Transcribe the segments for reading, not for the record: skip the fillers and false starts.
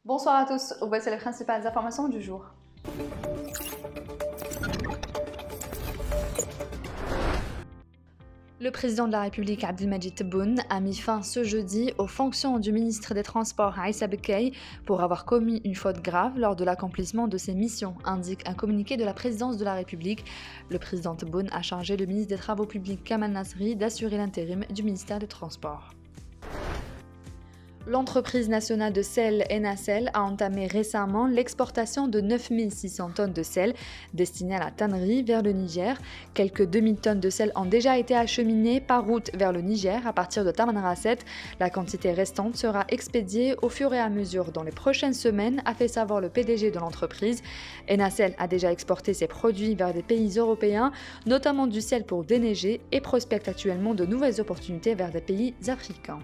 Bonsoir à tous, voici les principales informations du jour. Le président de la République Abdelmadjid Tebboune a mis fin ce jeudi aux fonctions du ministre des Transports Aïssa Bekay pour avoir commis une faute grave lors de l'accomplissement de ses missions, indique un communiqué de la présidence de la République. Le président Tebboune a chargé le ministre des Travaux publics Kamal Nasri d'assurer l'intérim du ministère des Transports. L'entreprise nationale de sel Enacel a entamé récemment l'exportation de 9600 tonnes de sel destinées à la tannerie vers le Niger. Quelques 2000 tonnes de sel ont déjà été acheminées par route vers le Niger à partir de Tamanrasset. La quantité restante sera expédiée au fur et à mesure dans les prochaines semaines, a fait savoir le PDG de l'entreprise. Enacel a déjà exporté ses produits vers des pays européens, notamment du sel pour déneiger, et prospecte actuellement de nouvelles opportunités vers des pays africains.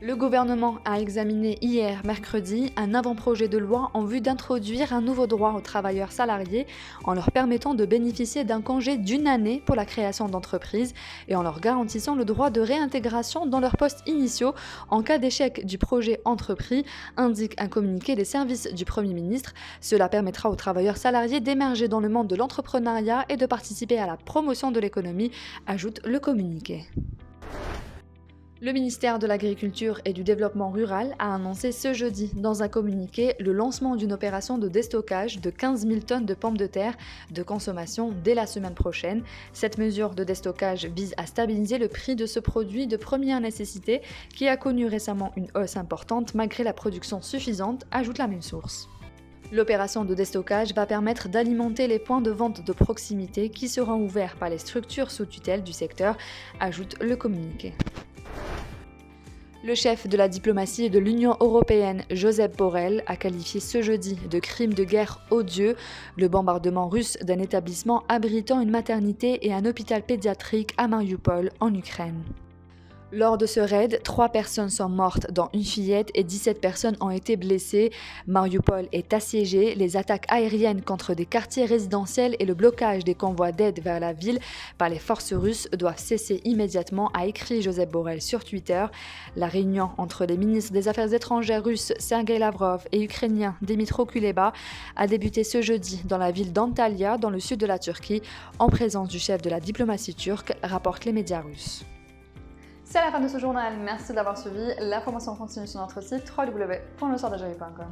Le gouvernement a examiné hier, mercredi, un avant-projet de loi en vue d'introduire un nouveau droit aux travailleurs salariés en leur permettant de bénéficier d'un congé d'une année pour la création d'entreprises et en leur garantissant le droit de réintégration dans leurs postes initiaux en cas d'échec du projet entrepris, indique un communiqué des services du Premier ministre. Cela permettra aux travailleurs salariés d'émerger dans le monde de l'entrepreneuriat et de participer à la promotion de l'économie, ajoute le communiqué. Le ministère de l'Agriculture et du Développement rural a annoncé ce jeudi dans un communiqué le lancement d'une opération de déstockage de 15 000 tonnes de pommes de terre de consommation dès la semaine prochaine. Cette mesure de déstockage vise à stabiliser le prix de ce produit de première nécessité qui a connu récemment une hausse importante malgré la production suffisante, ajoute la même source. L'opération de déstockage va permettre d'alimenter les points de vente de proximité qui seront ouverts par les structures sous tutelle du secteur, ajoute le communiqué. Le chef de la diplomatie de l'Union européenne, Josep Borrell, a qualifié ce jeudi de crime de guerre odieux le bombardement russe d'un établissement abritant une maternité et un hôpital pédiatrique à Mariupol, en Ukraine. Lors de ce raid, 3 personnes sont mortes, dont une fillette, et 17 personnes ont été blessées. Mariupol est assiégée. Les attaques aériennes contre des quartiers résidentiels et le blocage des convois d'aide vers la ville par les forces russes doivent cesser immédiatement, a écrit Josep Borrell sur Twitter. La réunion entre les ministres des Affaires étrangères russes Sergei Lavrov et ukrainien Dmytro Kuleba a débuté ce jeudi dans la ville d'Antalya, dans le sud de la Turquie, en présence du chef de la diplomatie turque, rapportent les médias russes. C'est la fin de ce journal, merci de l'avoir suivi. L'information continue sur notre site www.lesoirdejavi.com.